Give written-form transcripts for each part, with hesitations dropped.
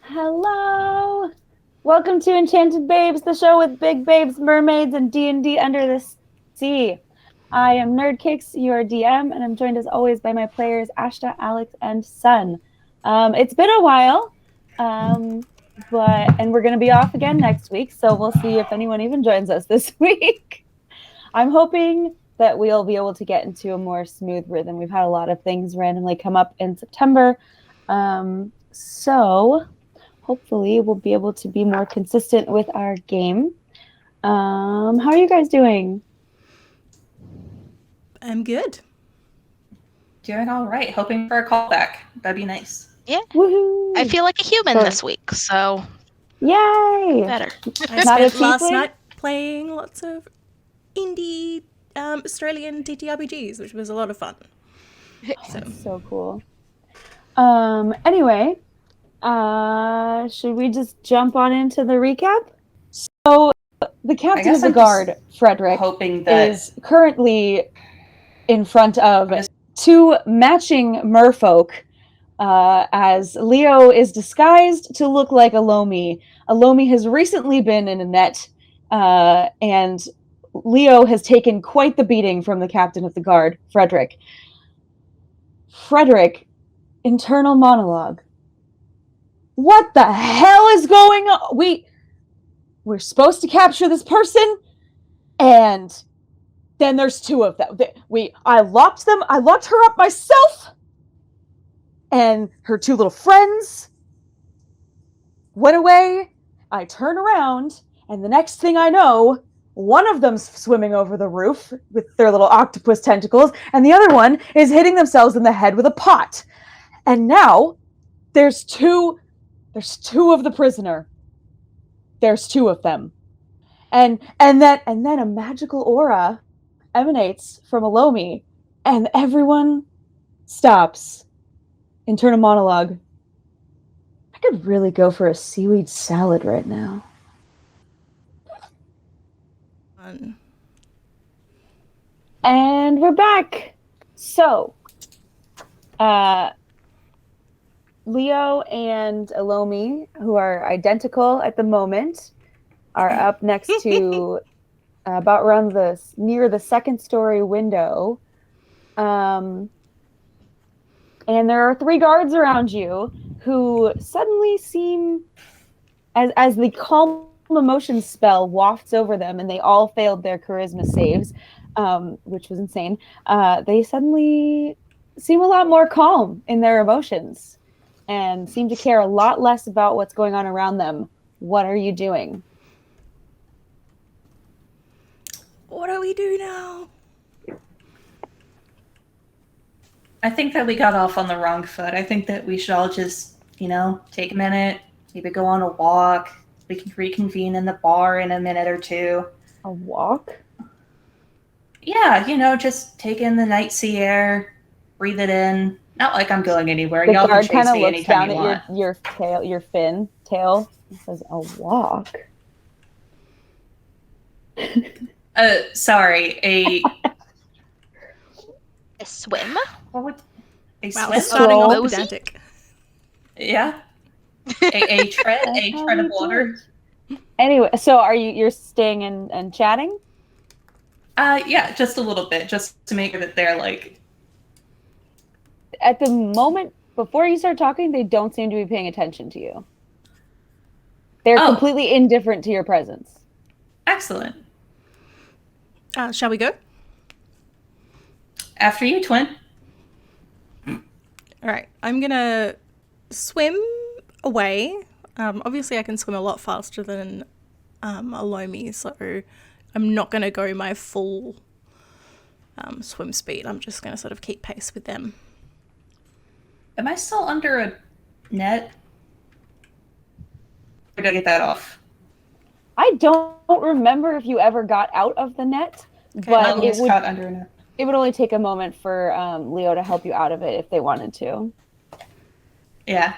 Hello! Welcome to Enchanted Babes, the show with big babes, mermaids, and D&D under the sea. I am NerdKicks, your DM, and I'm joined as always by my players, Ashta, Alex, and Sun. It's been a while, and we're going to be off again next week, so we'll see if anyone even joins us this week. I'm hoping that we'll be able to get into a more smooth rhythm. We've had a lot of things randomly come up in September, so hopefully we'll be able to be more consistent with our game. How are you guys doing? I'm good. Doing all right. Hoping for a callback. That'd be nice. Yeah. Woohoo! I feel like a human this week, so yay! better. I spent last night playing lots of indie Australian TTRPGs, which was a lot of fun. So cool. Anyway, should we just jump on into the recap? So the captain of the guard, Frederick, is currently in front of two matching merfolk as Leo is disguised to look like Elomi. Elomi has recently been in a net, and Leo has taken quite the beating from the captain of the guard, Frederick. Frederick, internal monologue. What the hell is going on? We're supposed to capture this person, and then there's two of them. I locked her up myself, and her two little friends went away. I turn around, and the next thing I know, one of them's swimming over the roof with their little octopus tentacles, and the other one is hitting themselves in the head with a pot. And now there's two of the prisoner. There's two of them. And then a magical aura emanates from Elomi, and everyone stops. Internal monologue. I could really go for a seaweed salad right now. And we're back. So, Leo and Elomi, who are identical at the moment, are up next to about around near the second story window. And there are three guards around you who suddenly seem, as the calm emotion spell wafts over them, and they all failed their charisma saves, which was insane. They suddenly seem a lot more calm in their emotions and seem to care a lot less about what's going on around them. What are you doing? What do we do now? I think that we got off on the wrong foot. I think that we should all just, take a minute, maybe go on a walk. We can reconvene in the bar in a minute or two. A walk? Yeah, just take in the night sea air, breathe it in. Not like I'm going anywhere. The Y'all guard can chase me looks anytime down you at want. your tail, your fin tail, and says, "A walk." Sorry, a swim? What would a Wow, swim? starting off pedantic. Yeah. A tread of water. Anyway, so you're staying and chatting? Yeah, just a little bit, just to make sure that they're like. At the moment before you start talking, they don't seem to be paying attention to you. They're completely indifferent to your presence. Excellent. Shall we go? After you, twin. All right, I'm gonna swim away. Obviously, I can swim a lot faster than Elomi, so I'm not gonna go my full swim speed. I'm just gonna sort of keep pace with them. Am I still under a net? I gotta get that off. I don't remember if you ever got out of the net, but it would caught under a net. It would only take a moment for Leo to help you out of it if they wanted to. Yeah.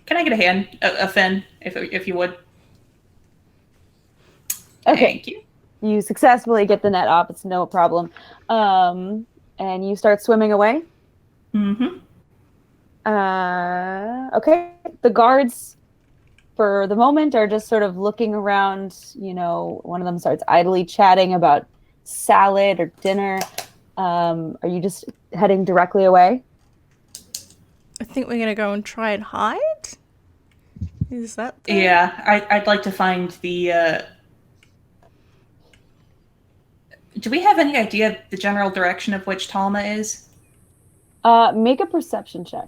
Can I get a hand, a fin, if you would? Okay. Thank you. You successfully get the net off. It's no problem. And you start swimming away? Mm-hmm. Okay. The guards for the moment are just sort of looking around. One of them starts idly chatting about salad or dinner. Are you just heading directly away? I think we're gonna go and try and hide. Is that? Yeah, I'd like to find the. Do we have any idea the general direction of which Thauma is? Make a perception check.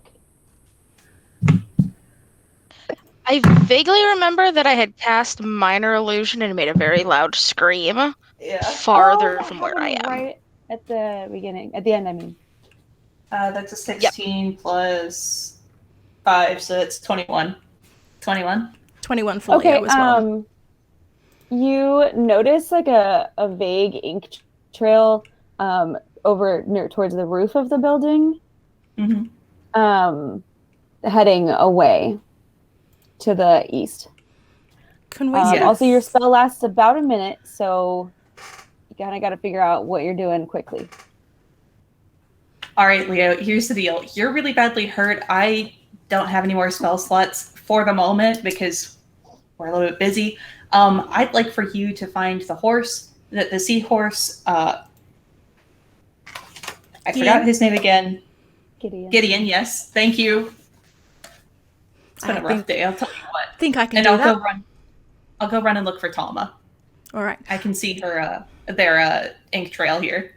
I vaguely remember that I had cast Minor Illusion and made a very loud scream farther from where I am. Right at the beginning. At the end, I mean. That's a 16 plus 5, so it's 21. 21? 21 for Leo as well. You notice like a vague ink trail over near towards the roof of the building. Mm-hmm. Heading away to the east. Can we Also, your spell lasts about a minute, so you kind of got to figure out what you're doing quickly. All right, Leo, here's the deal. You're really badly hurt. I don't have any more spell slots for the moment because we're a little bit busy. I'd like for you to find the horse, the seahorse. I forgot his name again. Gideon, yes. Thank you. It's been a rough day, I'll tell you what. I think I can do that. I'll go run and look for Thauma. All right. I can see their ink trail here.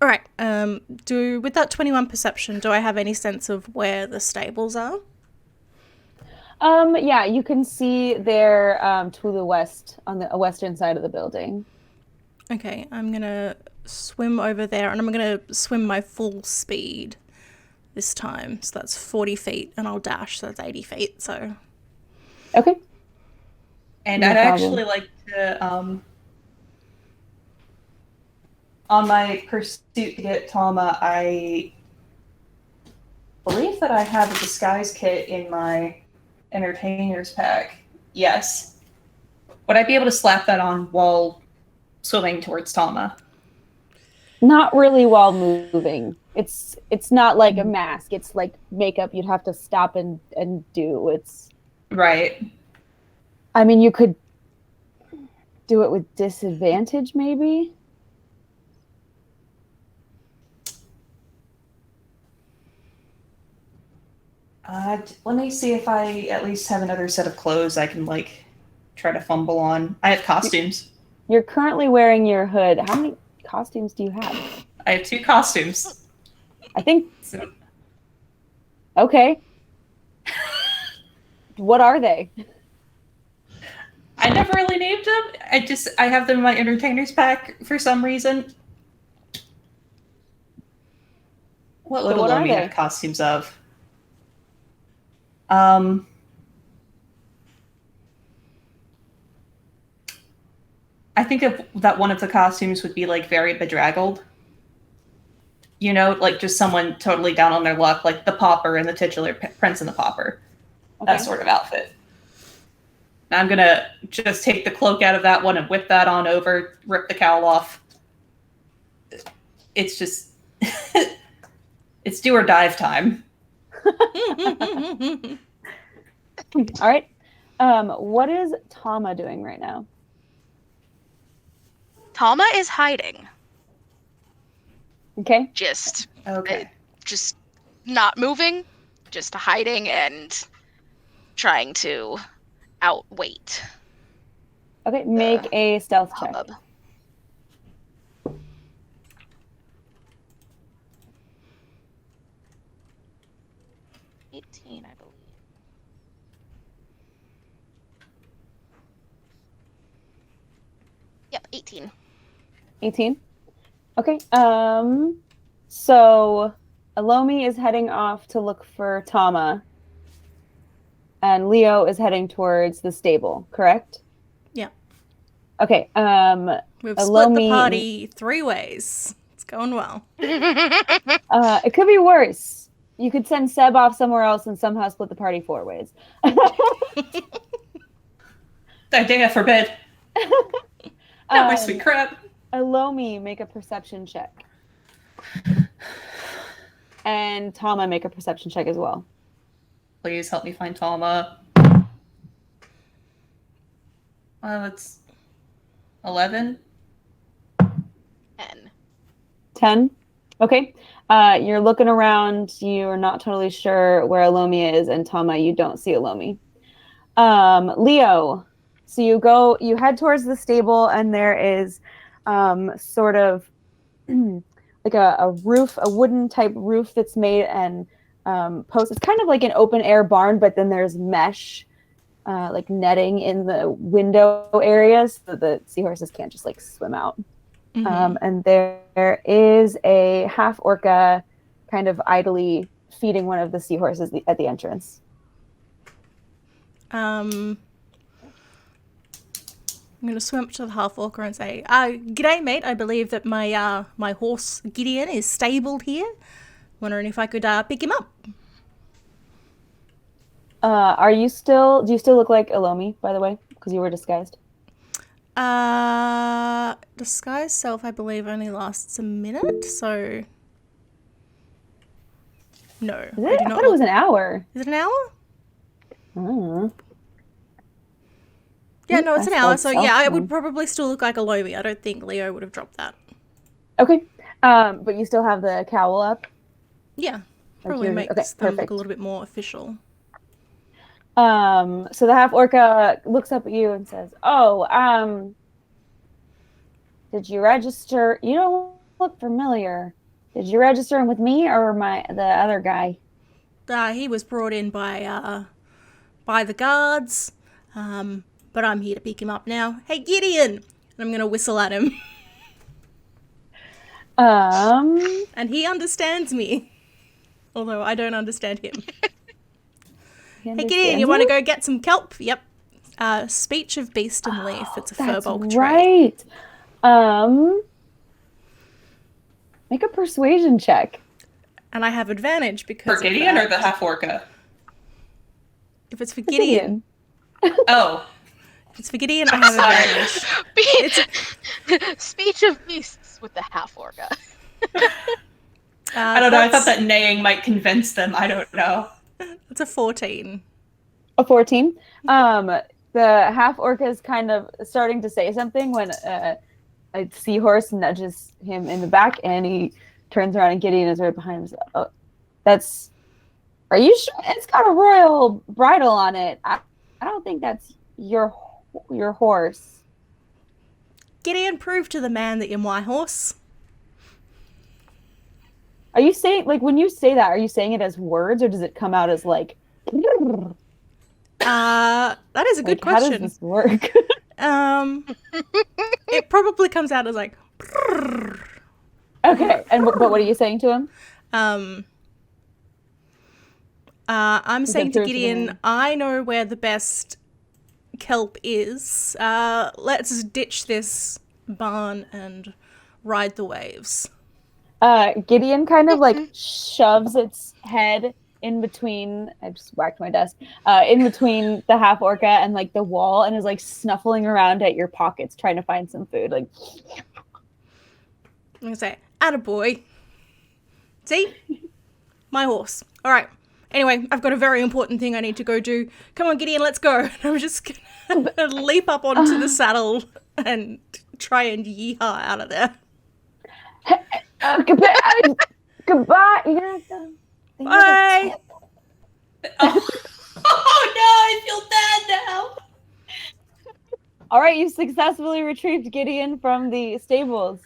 All right. With that 21 perception, do I have any sense of where the stables are? Yeah, you can see they're to the west, on the western side of the building. Okay, I'm going to swim over there, and I'm going to swim my full speed this time. So that's 40 feet, and I'll dash, so that's 80 feet. So. Okay. And No I'd problem. actually like to, on my pursuit to get Thauma, I believe that I have a disguise kit in my entertainer's pack. Yes. Would I be able to slap that on while swimming towards Thauma? Not really while moving. It's not like a mask. It's like makeup you'd have to stop and do. It's right. I mean, you could do it with disadvantage, maybe. Let me see if I at least have another set of clothes I can try to fumble on. I have costumes. You're currently wearing your hood. How many costumes do you have? I have 2 costumes. I think. Okay. What are they? I never really named them. I have them in my entertainer's pack for some reason. What would Elomi have costumes of? I think that one of the costumes would be very bedraggled. Just someone totally down on their luck, like the Pauper and the titular Prince and the Pauper. Okay. That sort of outfit. And I'm gonna just take the cloak out of that one and whip that on over, rip the cowl off. It's just, it's do or dive time. All right. What is Thauma doing right now? Thauma is hiding. Okay. Just not moving, just hiding and trying to outwait. Okay, make a stealth check. Hubbub. I believe. Yep, 18. 18? Okay. So Elomi is heading off to look for Thauma, and Leo is heading towards the stable, correct? Yeah. Okay. We've split the party 3 ways. It's going well. It could be worse. You could send Seb off somewhere else and somehow split the party 4 ways. I dare forbid. Not my sweet crap. Elomi, make a perception check. And Thauma, make a perception check as well. Please help me find Thauma. It's 11. 10. Okay. You're looking around. You're not totally sure where Elomi is, and Thauma, you don't see Elomi. Leo, so you head towards the stable, and there is sort of like a roof, a wooden type roof that's made and posts. It's kind of like an open air barn, but then there's mesh, like netting in the window areas so the seahorses can't just like swim out. And there is a half orca kind of idly feeding one of the seahorses at the entrance. I'm going to swim up to the half orca and say, "G'day, mate. I believe that my my horse Gideon is stabled here. Wondering if I could pick him up." Do you still look like Elomi, by the way, because you were disguised? Disguise self, I believe, only lasts a minute, so no. Is it? I thought it was an hour. Is it an hour? Oh. Yeah, no, it's an hour. So yeah, I would probably still look like Elomi. I don't think Leo would have dropped that. Okay. But you still have the cowl up? Yeah. Probably makes them look a little bit more official. So the half orca looks up at you and says, did you register? You don't look familiar. Did you register him with me or the other guy? He was brought in by the guards, but I'm here to pick him up now. Hey, Gideon! And I'm going to whistle at him. And he understands me, although I don't understand him. Hey, Gideon, you want to go get some kelp? Yep. Speech of beast and leaf. It's a furbolg trait. Right. Make a persuasion check. And I have advantage because for Gideon or the half orca? If it's for Gideon. Oh. If it's for Gideon, I have advantage. Speech of beasts with the half orca. I don't know. I thought that neighing might convince them. I don't know. It's a 14. A 14? The half orca is kind of starting to say something when a seahorse nudges him in the back, and he turns around and Gideon is right behind him. Oh, are you sure? It's got a royal bridle on it. I don't think that's your horse. Gideon, prove to the man that you're my horse. Are you saying, like, when you say that, are you saying it as words, or does it come out as, like... That is a good question. How does this work? It probably comes out as, like... Okay, but what are you saying to him? I'm saying to Gideon, I know where the best kelp is. Let's ditch this barn and ride the waves. Gideon kind of like shoves its head in between. I just whacked my desk. In between the half orca and like the wall, and is like snuffling around at your pockets trying to find some food. Like, I'm gonna say, "Attaboy. See, my horse. All right. Anyway, I've got a very important thing I need to go do. Come on, Gideon, let's go." And I'm just gonna leap up onto the saddle and try and yeehaw out of there. Goodbye. You're gonna have to. Bye. Oh no, I feel bad now. All right, you successfully retrieved Gideon from the stables.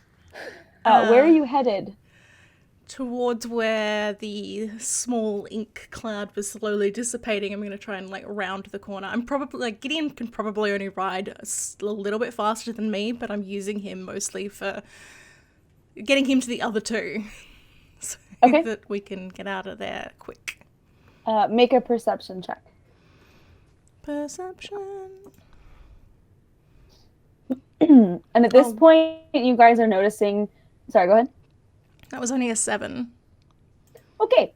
Where are you headed? Towards where the small ink cloud was slowly dissipating. I'm going to try and like round the corner. I'm probably like Gideon can probably only ride a little bit faster than me, but I'm using him mostly for getting him to the other two so that we can get out of there quick. Make a perception check. Perception. And at this point, you guys are noticing... Sorry, go ahead. That was only a 7. Okay.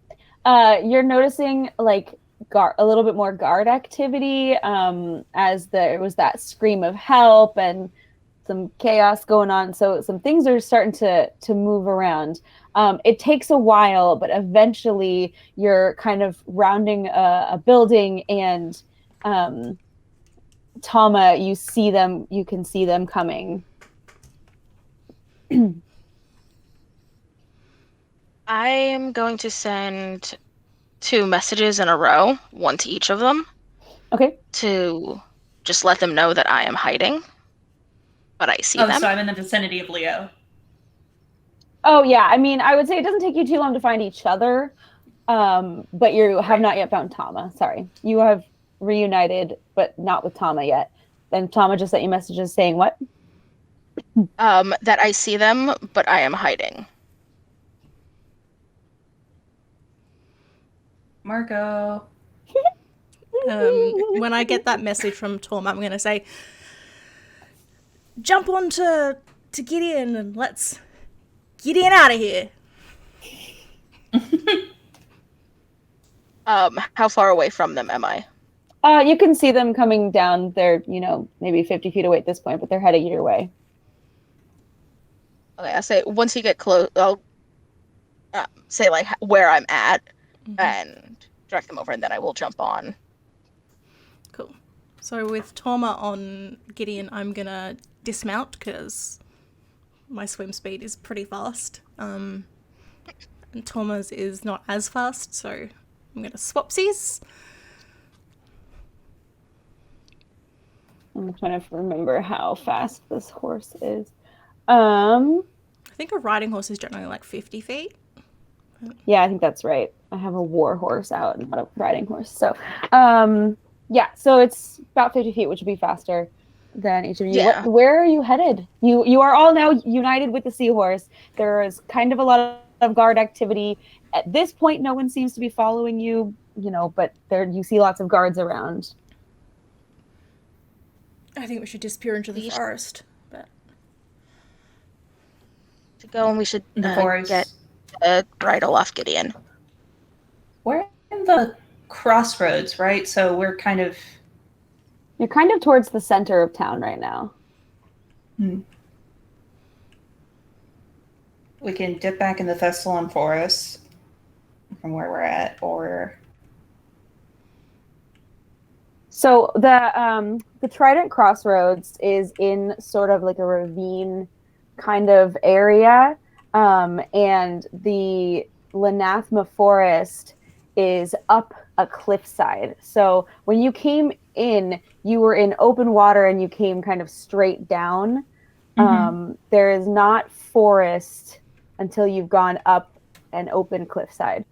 You're noticing like a little bit more guard activity as there was that scream of help and some chaos going on. So some things are starting to move around. It takes a while, but eventually you're kind of rounding a building and Thauma, you can see them coming. I am going to send 2 messages in a row, one to each of them. Okay. To just let them know that I am hiding, but I see them. So I'm in the vicinity of Leo. Oh, yeah. I mean, I would say it doesn't take you too long to find each other, but you have not yet found Thauma. Sorry. You have reunited, but not with Thauma yet. Then Thauma just sent you messages saying what? That I see them, but I am hiding. Marco. When I get that message from Thauma, I'm going to say, jump on to Gideon and let's Gideon out of here. How far away from them am I? You can see them coming down. They're, maybe 50 feet away at this point, but they're heading your way. Okay, I say once you get close, I'll say like where I'm at and direct them over, and then I will jump on. Cool. So with Thauma on Gideon, I'm gonna dismount because my swim speed is pretty fast. And Thauma's is not as fast, so I'm gonna swapsies. I'm trying to remember how fast this horse is. I think a riding horse is generally like 50 feet. Yeah, I think that's right. I have a war horse out, not a riding horse. So, yeah, so it's about 50 feet, which would be faster than each of you. Yeah. Where are you headed? You are all now united with the seahorse. There is kind of a lot of guard activity. At this point, no one seems to be following you, but you see lots of guards around. I think we should disappear into the forest. But to go, and we should the forest. Get a bridle off Gideon. We're in the crossroads, right? So you're kind of towards the center of town right now. We can dip back in the Thessalon Forest from where we're at, or so the Trident Crossroads is in sort of like a ravine kind of area, and the Lanathma Forest is up a cliffside. So when you came in, you were in open water and you came kind of straight down. There is not forest until you've gone up an open cliffside.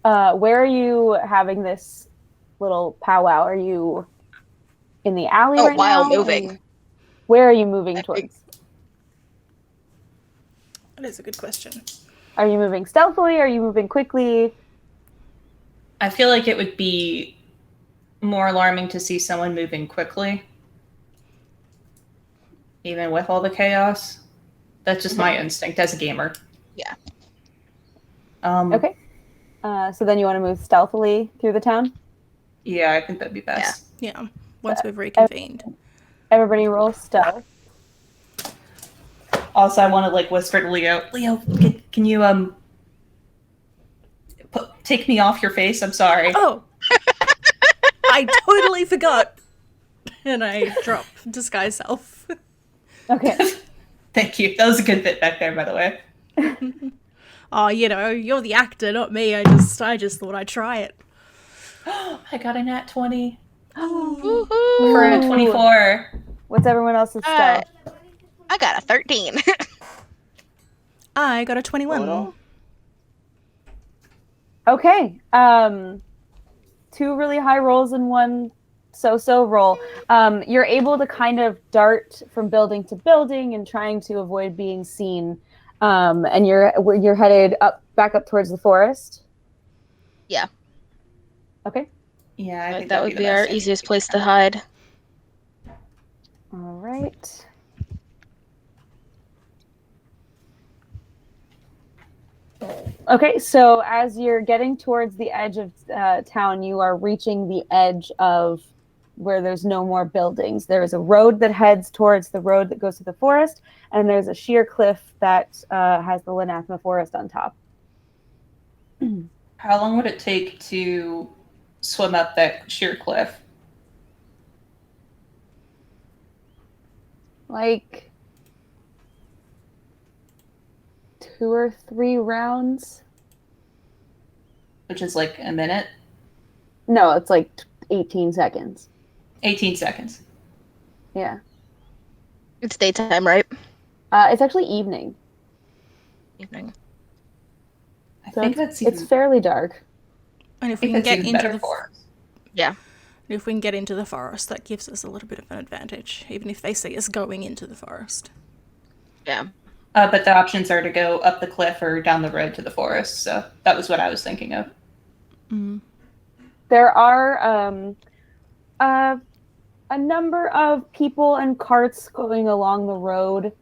Where are you having this little powwow? Are you in the alley right while now? moving. Where are you moving towards? that is a good question. Are you moving stealthily? Are you moving quickly? I feel like it would be more alarming to see someone moving quickly, even with all the chaos. That's just my instinct as a gamer. Yeah. Okay. So then you want to move stealthily through the town? Yeah, I think that'd be best. Yeah. Once we've reconvened. Everybody roll stealth. Also, I want to whisper to Leo. Leo, can you take me off your face? I'm sorry. Oh, I totally forgot. And I drop disguise self. Okay. Thank you. That was a good bit back there, by the way. Oh, you're the actor, not me. I just thought I'd try it. I got a nat 20. Woohoo! For a 24. What's everyone else's stealth? I got a 13. I got a 21. Total? Okay. 2 really high rolls and 1 so-so roll. You're able to kind of dart from building to building and trying to avoid being seen. And you're headed back up towards the forest? Yeah. Okay. Yeah, I think that would be our easiest place to hide. All right. Okay, so as you're getting towards the edge of town, you are reaching the edge of where there's no more buildings. There is a road that heads towards the road that goes to the forest, and there's a sheer cliff that has the Lanathma forest on top. How long would it take to swim up that sheer cliff? Like 2 or 3 rounds. Which is like a minute? No, it's like 18 seconds. 18 seconds. Yeah. It's daytime, right? It's actually evening. Evening. I So think it's fairly dark. And if we can get into the yeah, if we can get into the forest, that gives us a little bit of an advantage, even if they see us going into the forest. yeah. But the options are to go up the cliff or down the road to the forest. So that was what I was thinking of. There are a number of people and carts going along the road.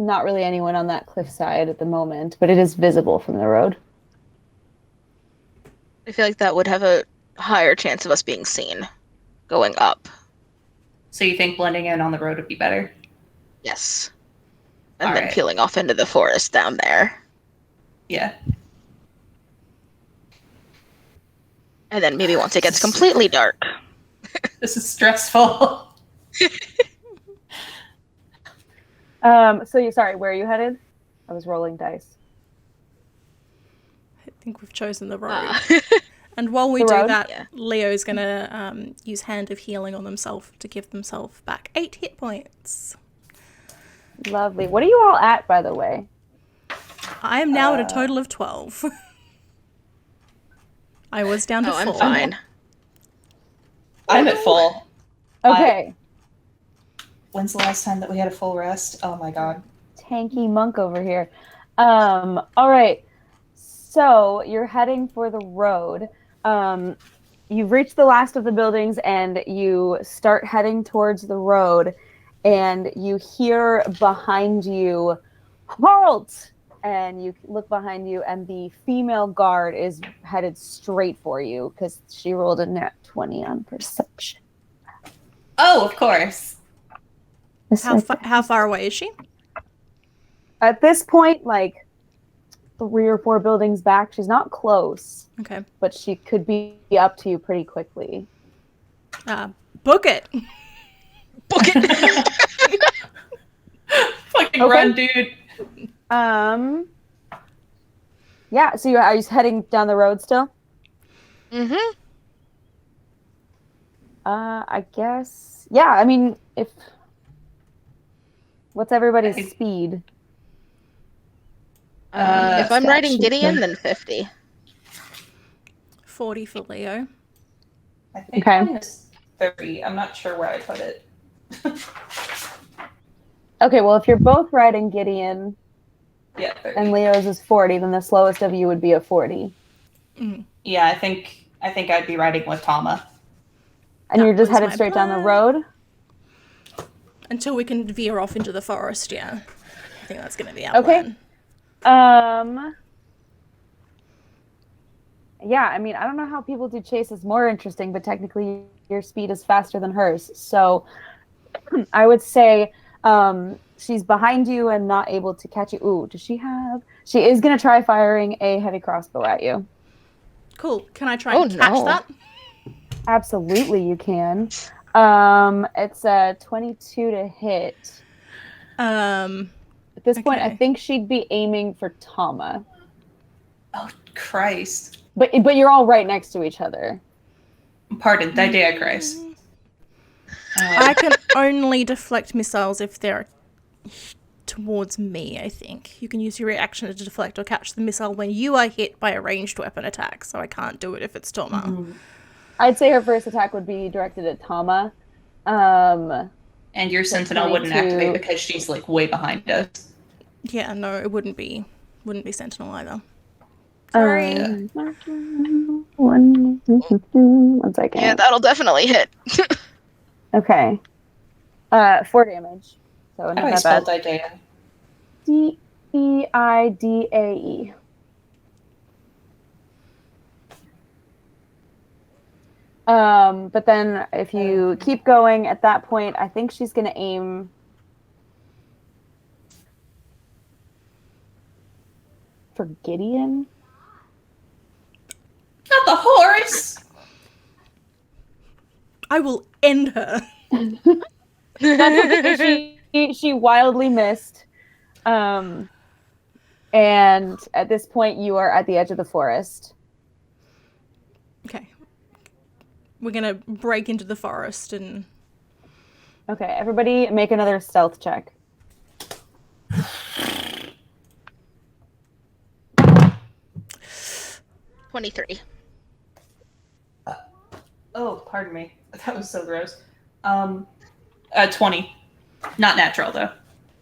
Not really anyone on that cliffside at the moment, but it is visible from the road. I feel like that would have a higher chance of us being seen going up. So you think blending in on the road would be better? Yes. And All then right. peeling off into the forest down there. Yeah. And then maybe once it gets completely dark. This is stressful. So you're sorry, where are you headed? I was rolling dice. I think we've chosen the road. And while we The do road? that, Yeah. Leo's gonna use Hand of Healing on themselves to give themselves back 8 hit points. Lovely. What are you all at, by the way? I am now at a total of 12. I was down to 4. I'm fine. I'm at full. Okay. When's the last time that we had a full rest? Oh my god. Tanky monk over here. All right. So you're heading for the road. You've reached the last of the buildings and you start heading towards the road, and you hear behind you, "Halt!" And you look behind you, and the female guard is headed straight for you because she rolled a nat 20 on perception. Oh, of course. How far away is she? At this point, like 3 or 4 buildings back. She's not close, Okay. but she could be up to you pretty quickly. Book it. Book it! Fucking Okay. run, dude. Yeah, so are you heading down the road still? Mm-hmm. I guess. Yeah, I mean, what's everybody's speed? If I'm riding Gideon, then 50. 40 for Leo. I think Okay. mine is 30. I'm not sure where I put it. Okay, well, if you're both riding Gideon Yeah, 30. and Leo's is 40, then the slowest of you would be a 40. Yeah, I think I'd be riding with Thauma. And That you're just was headed my straight down the plan. road? Until we can veer off into the forest, yeah. I think that's going to be our Okay. plan. Yeah, I mean, I don't know how people do chases more interesting, but technically your speed is faster than hers. So I would say she's behind you and not able to catch you. Ooh, does she have... She is going to try firing a heavy crossbow at you. Cool. Can I try and catch that? Absolutely, you can. It's a 22 to hit. At this point, I Okay. think she'd be aiming for Thauma. Oh, Christ. But you're all right next to each other. Pardon, thy day, Christ. I can only deflect missiles if they're towards me, I think. You can use your reaction to deflect or catch the missile when you are hit by a ranged weapon attack, so I can't do it if it's Thauma. Mm-hmm. I'd say her first attack would be directed at Thauma. And your sentinel wouldn't 22. activate because she's like way behind us. Yeah, no, it wouldn't be Sentinel either. Sorry. One second. Yeah, that'll definitely hit. Okay. 4 damage. So How not do I that spell bad. Didae? Deidae. But then if you keep going at that point, I think she's going to aim for Gideon. Not the horse! I will end her. That's okay. She wildly missed. And at this point, you are at the edge of the forest. Okay. We're gonna break into the forest and... Okay, everybody make another stealth check. 23. Oh, pardon me. That was so gross. 20. Not natural, though.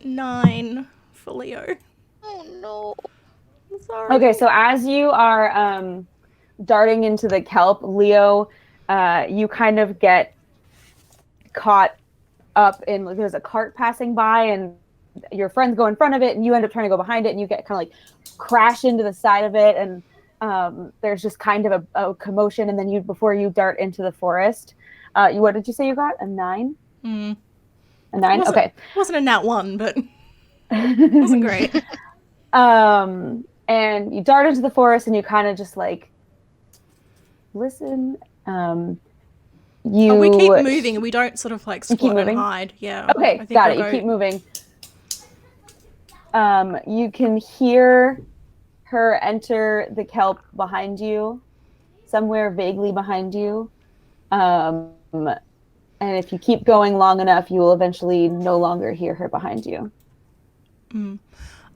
9 for Leo. Oh, no. I'm sorry. Okay, so as you are darting into the kelp, Leo, you kind of get caught up in, there's a cart passing by and your friends go in front of it and you end up trying to go behind it and you get kind of like crash into the side of it and there's just kind of a commotion and then before you dart into the forest, what did you say you got? A 9? Mm. A 9? Okay. It wasn't a nat 1, but it wasn't great. And you dart into the forest and you kind of just like listen. We keep moving and we don't sort of like squat and hide. Yeah. Okay, got it. You keep moving. You can hear her enter the kelp behind you, somewhere vaguely behind you. And if you keep going long enough, you will eventually no longer hear her behind you. Mm.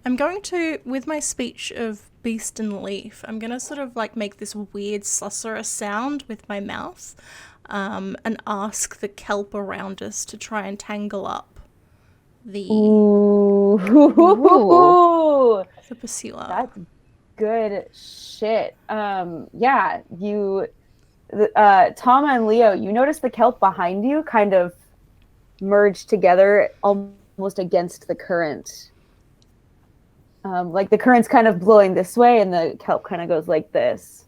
I'm going to, with my speech of beast and leaf, I'm going to sort of like make this weird susurrus sound with my mouth and ask the kelp around us to try and tangle up the pursuer. That's good shit. Yeah, Thauma and Leo, you notice the kelp behind you kind of merge together almost against the current. Like the current's kind of blowing this way and the kelp kind of goes like this.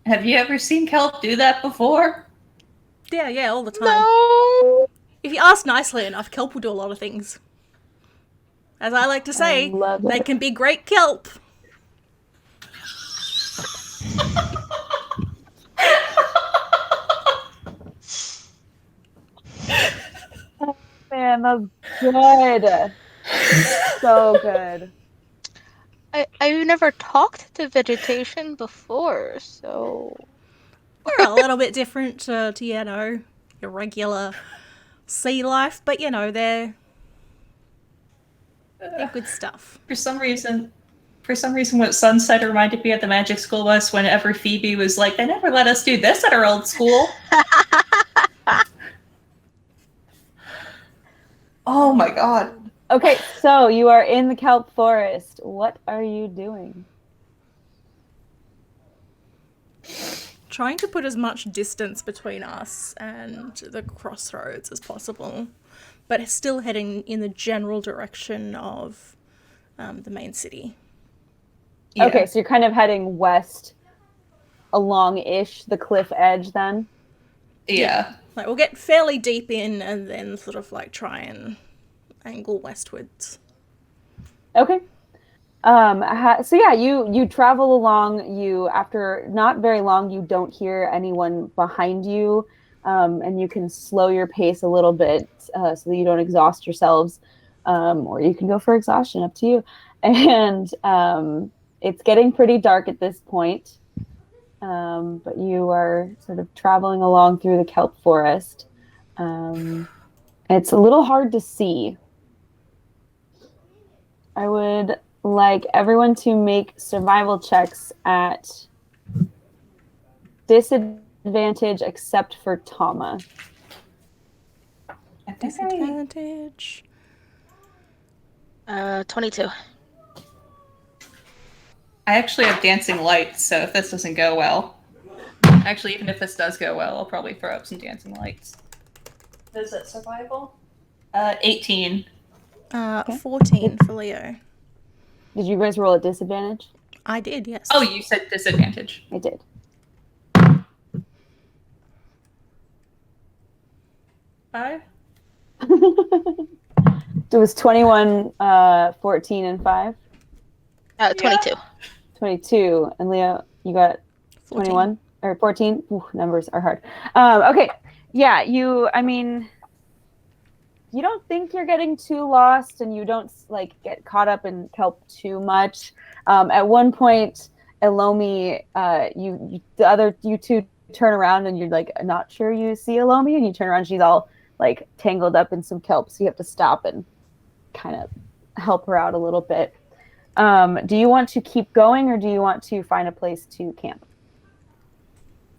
Have you ever seen kelp do that before? Yeah, all the time. No. If you ask nicely enough, kelp will do a lot of things. As I like to say, they can be great kelp. Oh, man, that's good. So good. I've never talked to vegetation before, so... We're a little bit different to your regular sea life, but they're good stuff. For some reason, what Sunset reminded me of the Magic School Bus whenever Phoebe was like, they never let us do this at our old school. Oh my god. Okay, so you are in the kelp forest. What are you doing? Trying to put as much distance between us and the crossroads as possible, but still heading in the general direction of the main city. Yeah. Okay, so you're kind of heading west along-ish the cliff edge then? Yeah. Like we'll get fairly deep in and then sort of like try and angle westwards. Okay. So yeah, you travel along, after not very long, you don't hear anyone behind you, and you can slow your pace a little bit so that you don't exhaust yourselves, or you can go for exhaustion, up to you. And it's getting pretty dark at this point, but you are sort of traveling along through the kelp forest. It's a little hard to see. I would like everyone to make survival checks at disadvantage except for Thauma. Disadvantage. 22. I actually have dancing lights, so if this doesn't go well... Actually, even if this does go well, I'll probably throw up some dancing lights. Is that survival? 18. 14 for Leo. Did you guys roll at disadvantage? I did, yes. Oh, you said disadvantage. I did. 5? It was 21, 14, and 5. 22. Yeah. 22. And Leo, you got 14. 21 or 14? Ooh, numbers are hard. Okay. Yeah, you don't think you're getting too lost, and you don't like get caught up in kelp too much. At one point, Elomi, you two turn around and you're like not sure you see Elomi, and you turn around, she's all like tangled up in some kelp, so you have to stop and kind of help her out a little bit. Do you want to keep going, or do you want to find a place to camp?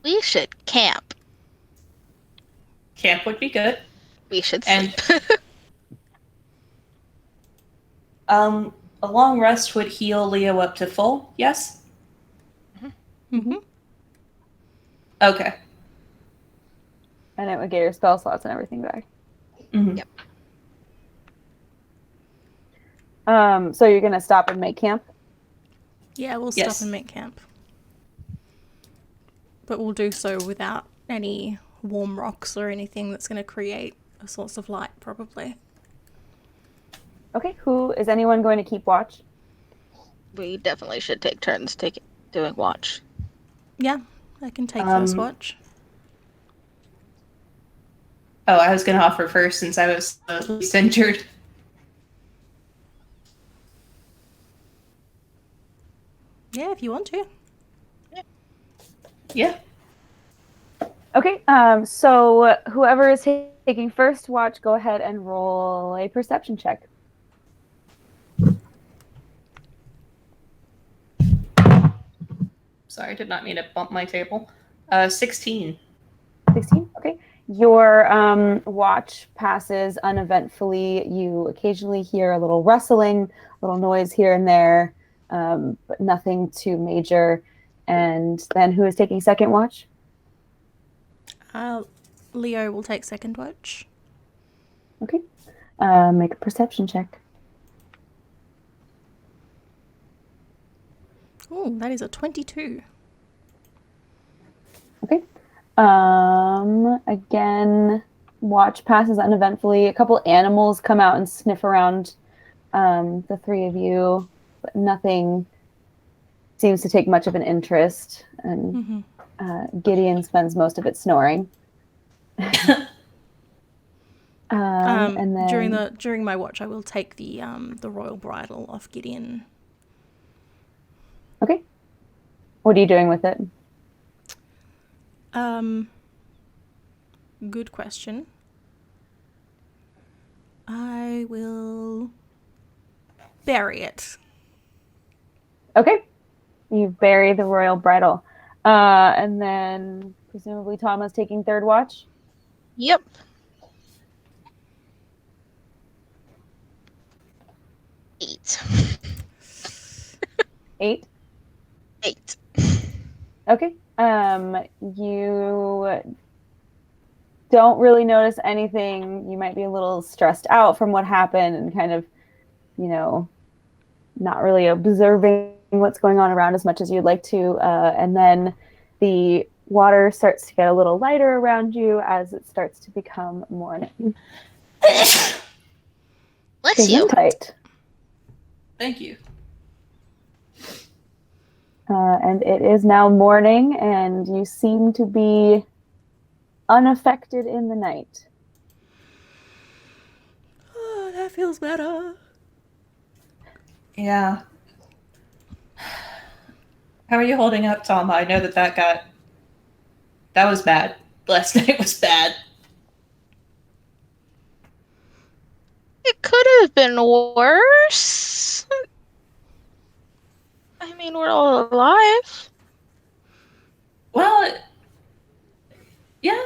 We should camp. Camp would be good. We should And- sleep. A long rest would heal Leo up to full, yes? Mm-hmm. Okay. And it would get your spell slots and everything back. Mm-hmm. Yep. So you're gonna stop and make camp? Yeah, we'll Yes. stop and make camp. But we'll do so without any warm rocks or anything that's going to create a source of light, probably. Okay, is anyone going to keep watch? We definitely should take turns doing watch. Yeah, I can take first watch. Oh, I was going to offer first since I was the least injured. Yeah, if you want to. Yeah. Okay, so whoever is taking first watch, go ahead and roll a perception check. Sorry, I did not mean to bump my table. 16. 16? Okay. Your watch passes uneventfully. You occasionally hear a little rustling, a little noise here and there, but nothing too major. And then who is taking second watch? Leo will take second watch. Okay. Make a perception check. Oh, that is a 22. Okay. Again, watch passes uneventfully. A couple animals come out and sniff around the three of you, but nothing seems to take much of an interest. And Gideon spends most of it snoring. And then during my watch, I will take the royal bridle off Gideon. Okay. What are you doing with it? Good question. I will bury it. Okay. You bury the royal bridle. And then presumably Thauma's taking third watch? Yep. Eight. 8? Okay. You don't really notice anything. You might be a little stressed out from what happened and kind of, not really observing what's going on around as much as you'd like to. And then the water starts to get a little lighter around you as it starts to become morning. Bless you. Tight. Thank you. And it is now morning, and you seem to be unaffected in the night. Oh, that feels better. Yeah. How are you holding up, Thauma? I know that was bad. Last night was bad. It could have been worse. I mean, we're all alive. Well, yeah.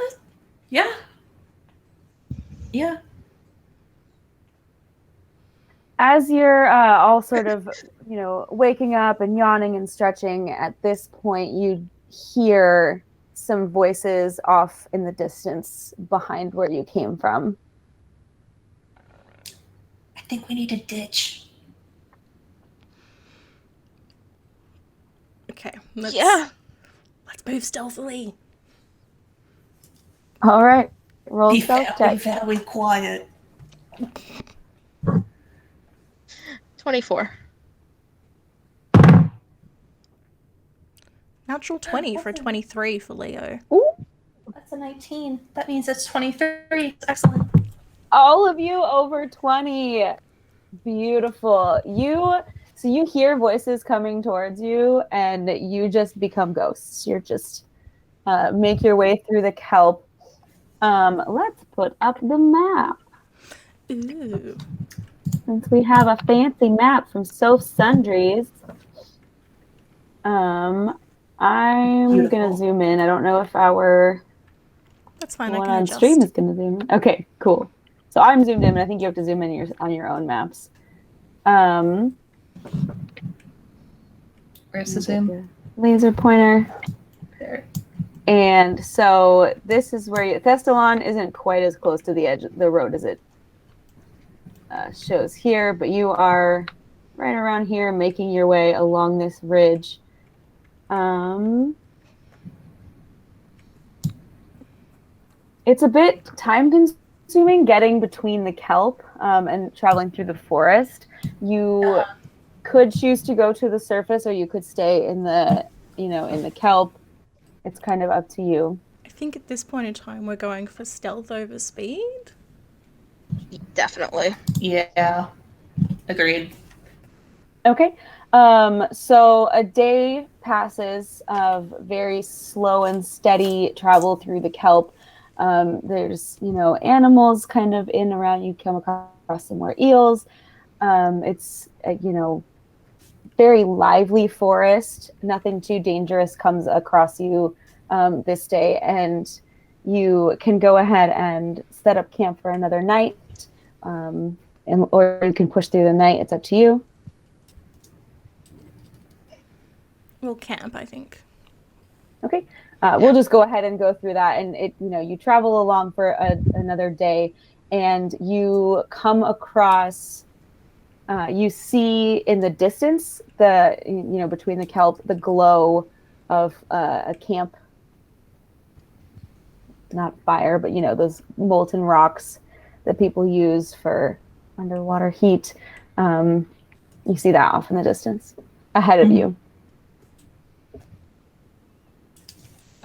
As you're all sort of, waking up and yawning and stretching, at this point you hear some voices off in the distance behind where you came from. I think we need to ditch. Okay, let's move stealthily. All right. Roll Be stealth very, check. very quiet. 24. Natural 20 for 23 for Leo. Ooh. That's a 19. That means it's 23. Excellent. All of you over 20. Beautiful. So you hear voices coming towards you, and you just become ghosts. You're just make your way through the kelp. Let's put up the map. Ooh. Since we have a fancy map from So Sundries, I'm gonna zoom in. I don't know if our That's fine, I one can on adjust. stream is gonna zoom in. Okay, cool. So I'm zoomed in, but I think you have to zoom in on your own maps. Where's the zoom? Laser pointer. There. And so this is where Thestalon isn't quite as close to the edge of the road as it shows here, but you are right around here making your way along this ridge. It's a bit time consuming getting between the kelp and traveling through the forest. You could choose to go to the surface, or you could stay in the kelp. It's kind of up to you. I think at this point in time we're going for stealth over speed. Definitely. Yeah. Agreed. Okay. So a day passes of very slow and steady travel through the kelp. There's, animals kind of in around. You come across some more eels. It's, very lively forest. Nothing too dangerous comes across you this day, and you can go ahead and set up camp for another night, or you can push through the night. It's up to you. We'll camp, I think. Okay. We'll just go ahead and go through that, and you travel along for another day, and you come across. You see in the distance, between the kelp, the glow of a camp. Not fire, but those molten rocks that people use for underwater heat. You see that off in the distance, ahead of you.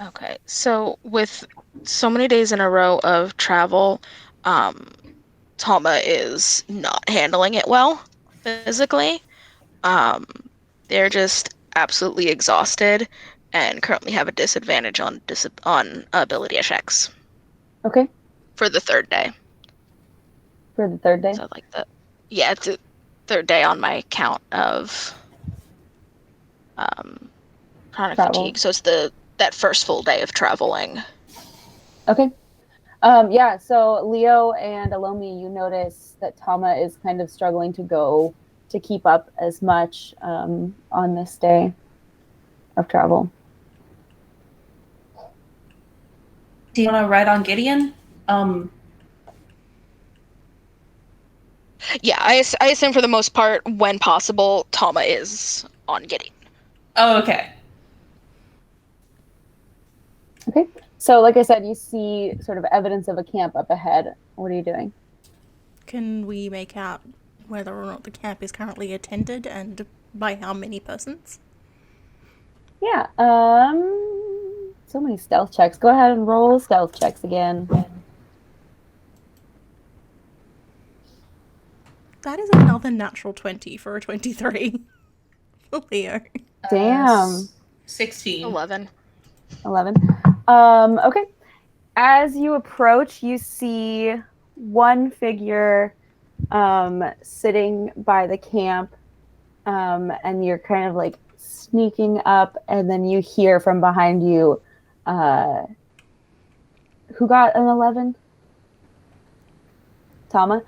Okay, so with so many days in a row of travel, Thauma is not handling it well physically. They're just absolutely exhausted and currently have a disadvantage on ability checks. Okay. For the third day. For the third day? So it's a third day on my count of chronic fatigue. So it's that first full day of traveling. Okay. So Leo and Elomi, you notice that Thauma is kind of struggling to keep up as much on this day of travel. Do you want to ride on Gideon? Yeah, I assume for the most part, when possible, Thauma is on Gideon. Oh, okay. Okay. So, like I said, you see sort of evidence of a camp up ahead. What are you doing? Can we make out whether or not the camp is currently attended and by how many persons? Yeah. So many stealth checks. Go ahead and roll stealth checks again. That is another natural 20 for a 23. For Leo. Damn. 16. 11. Okay. As you approach, you see one figure sitting by the camp, and you're kind of like sneaking up, and then you hear from behind you, who got an 11? Thauma.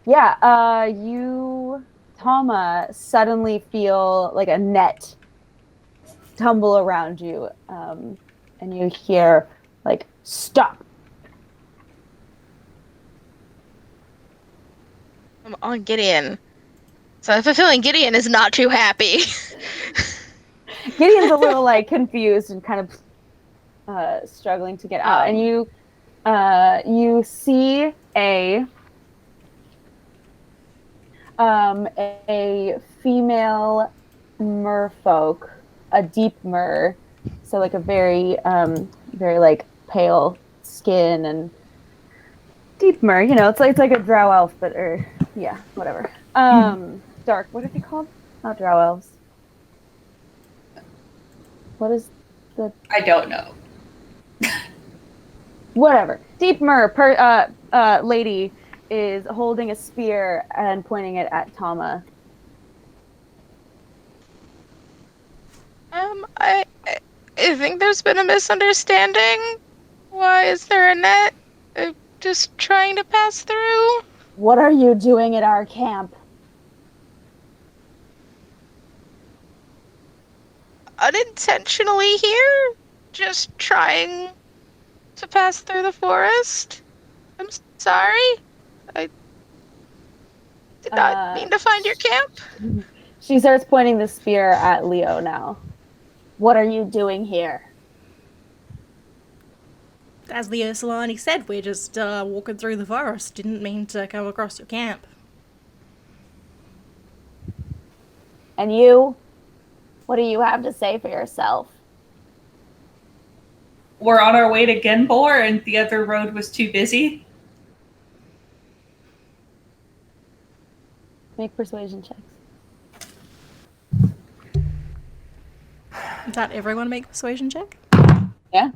You, Thauma, suddenly feel like a net tumble around you, and you hear, like, stop. I'm on Gideon. So I have a feeling Gideon is not too happy. Gideon's a little like confused and kind of struggling to get out, and you see a female merfolk, a deep mer, so like a very very like pale skin and deep mer. You know, it's like a drow elf, but yeah, whatever. Dark. What are they called? Not drow elves. What is the? I don't know. Whatever. Deep mer lady is holding a spear and pointing it at Thauma. I think there's been a misunderstanding. Why is there a net? I'm just trying to pass through. What are you doing at our camp? Unintentionally here? Just trying to pass through the forest? I'm sorry. I did not mean to find your camp. She starts pointing the spear at Leo now. What are you doing here? As the Ursulani said, we're just walking through the forest. Didn't mean to come across your camp. And you? What do you have to say for yourself? We're on our way to Genbor and the other road was too busy. Make persuasion checks. Is that everyone make a persuasion check? Yeah.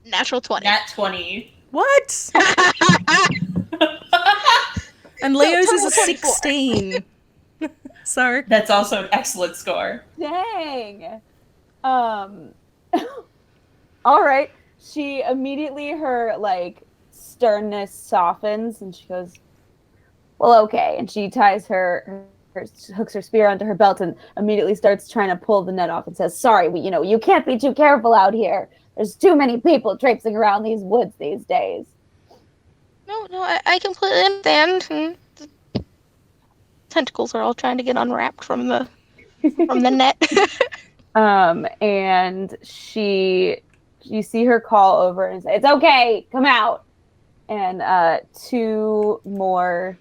Natural 20. Nat 20. What? And Leo's is a 24. 16. So That's also an excellent score. Dang. All right. She immediately, her like sternness softens and she goes, well, okay. And she ties hooks her spear onto her belt and immediately starts trying to pull the net off and says, sorry, you can't be too careful out here. There's too many people traipsing around these woods these days. No, I completely understand. The tentacles are all trying to get unwrapped from the net. And you see her call over and say, it's okay, come out. And two more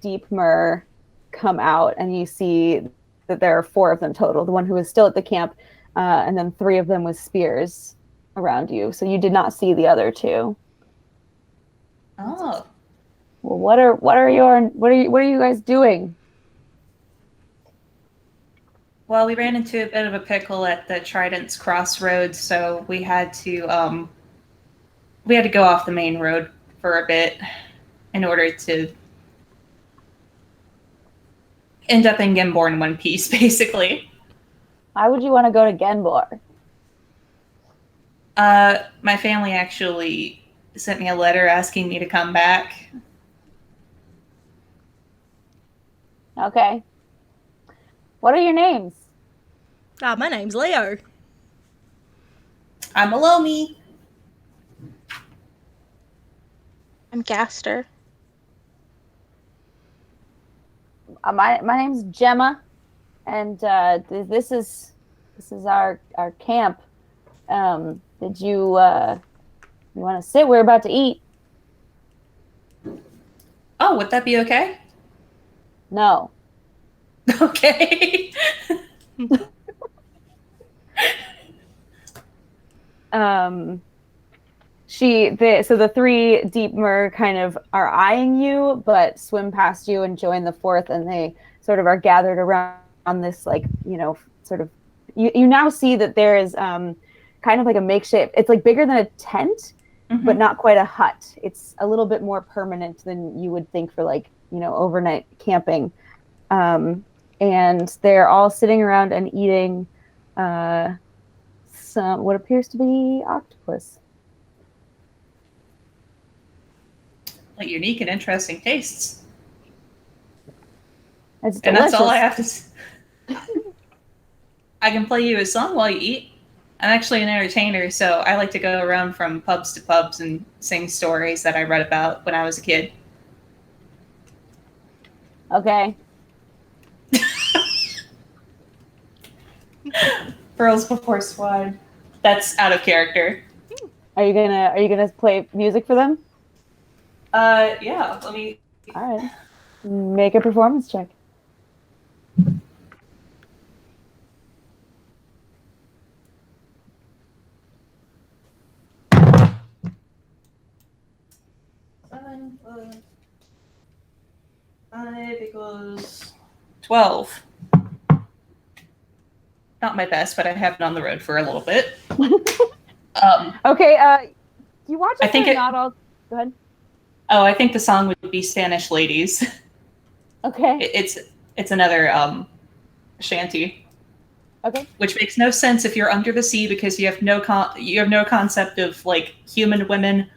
deep mer come out, and you see that there are 4 of them total. The one who is still at the camp, and then 3 of them with spears around you. So you did not see the other 2. Oh. Well, what are you guys doing? Well, we ran into a bit of a pickle at the Trident's Crossroads, so we had to go off the main road for a bit in order to end up in Genbor in one piece, basically. Why would you want to go to Genbor? My family actually sent me a letter asking me to come back. Okay. What are your names? my name's Leo. I'm Elomi. I'm Gaster. My name's Gemma, and this is our camp. Did you want to sit? We're about to eat. Oh, would that be okay? No. Okay. So the 3 deep mer kind of are eyeing you, but swim past you and join the 4th, and they sort of are gathered around this, like, sort of. You now see that there is kind of like a makeshift. It's like bigger than a tent, but not quite a hut. It's a little bit more permanent than you would think for like overnight camping. And they're all sitting around and eating some what appears to be octopus. Like unique and interesting tastes. It's delicious. And that's all I have to say. I can play you a song while you eat. I'm actually an entertainer, so I like to go around from pubs to pubs and sing stories that I read about when I was a kid. Okay. Girls Before Swine. That's out of character. Are you gonna play music for them? Yeah, let me... All right. Make a performance check. Seven plus 5 equals 12. Not my best, but I have been on the road for a little bit. Okay, you watch I think they're it- not all... Go ahead. Oh, I think the song would be Spanish Ladies. Okay. It's another shanty. Okay. Which makes no sense if you're under the sea because you have no concept of like human women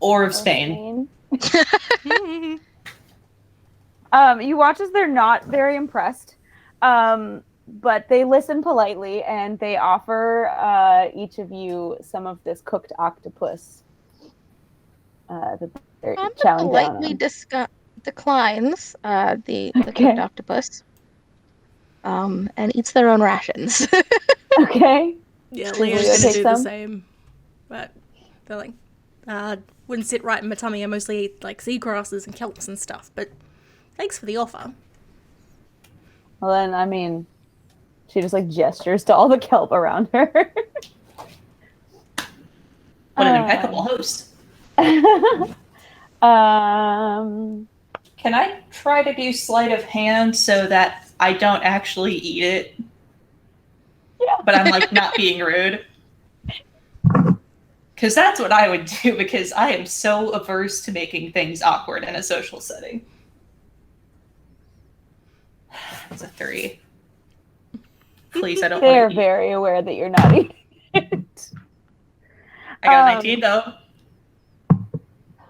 or of Spain. You watch as they're not very impressed, but they listen politely and they offer each of you some of this cooked octopus that they're Thauma chowing down politely on. declines the Okay. cooked octopus, and eats their own rations. Okay. Yeah, Will Leo's you gonna take do the some? same. But they're like, wouldn't sit right in my tummy. I mostly eat like seagrasses and kelps and stuff, but thanks for the offer. Well then, I mean, she just like gestures to all the kelp around her. What an impeccable host. Can I try to do sleight of hand so that I don't actually eat it? Yeah. But I'm like not being rude. Because that's what I would do because I am so averse to making things awkward in a social setting. It's a 3. Please, I don't They're want to eat. very aware that you're not eating it. I got a 19 though.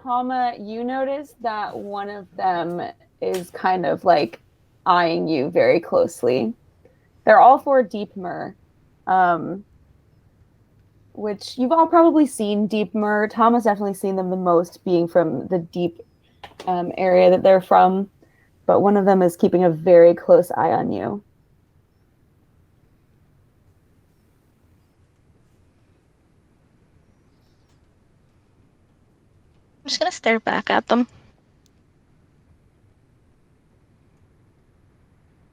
Thauma, you notice that one of them is kind of like eyeing you very closely. They're all for deep myrrh, which you've all probably seen deep myrrh. Thauma's definitely seen them the most, being from the deep area that they're from. But one of them is keeping a very close eye on you. I'm just gonna stare back at them.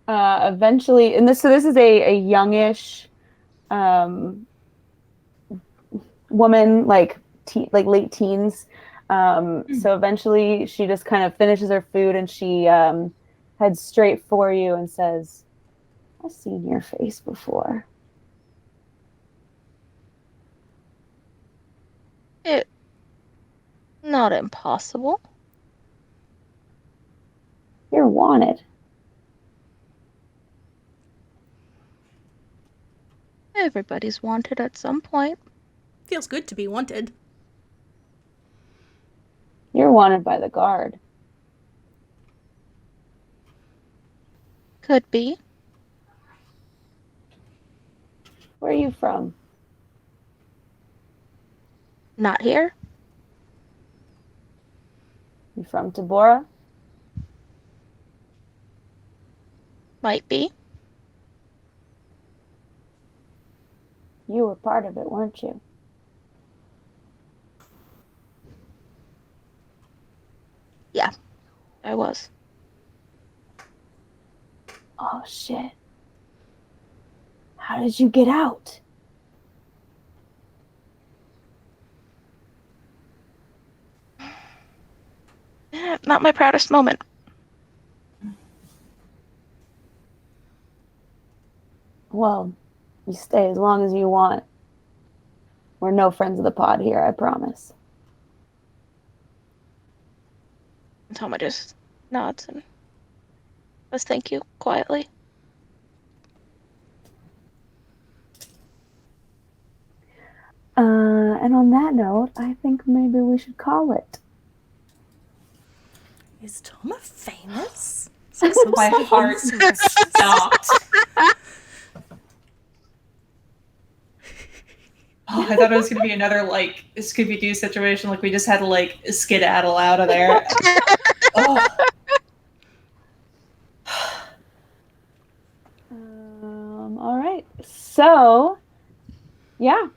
Eventually, and this is a youngish woman, like late teens. So eventually, she just kind of finishes her food and she heads straight for you and says, "I've seen your face before." It not impossible. You're wanted. Everybody's wanted at some point. Feels good to be wanted. You're wanted by the guard. Could be. Where are you from? Not here. You from Tabora? Might be. You were part of it, weren't you? Yeah, I was. Oh shit. How did you get out? Not my proudest moment. Well, you stay as long as you want. We're no friends of the pod here, I promise. Thauma just nods and says thank you quietly. And on that note, I think maybe we should call it. Is Thauma famous? My heart stopped. Oh, I thought it was going to be another, like, Scooby-Doo situation. Like, we just had to, like, skedaddle out of there. Oh. All right. So, Yeah.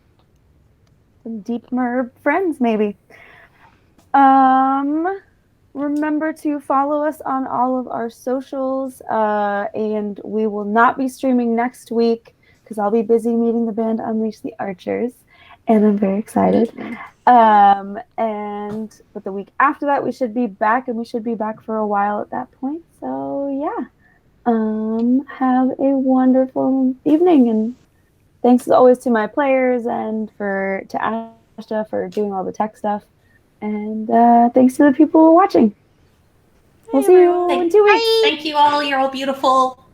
Some deep merb friends, maybe. Remember to follow us on all of our socials, and we will not be streaming next week because I'll be busy meeting the band Unleash the Archers, and I'm very excited. But the week after that, we should be back, and we should be back for a while at that point. So yeah, have a wonderful evening, and thanks as always to my players and to Ashta for doing all the tech stuff. And thanks to the people watching. We'll see you in 2 weeks. Thank you all. You're all beautiful.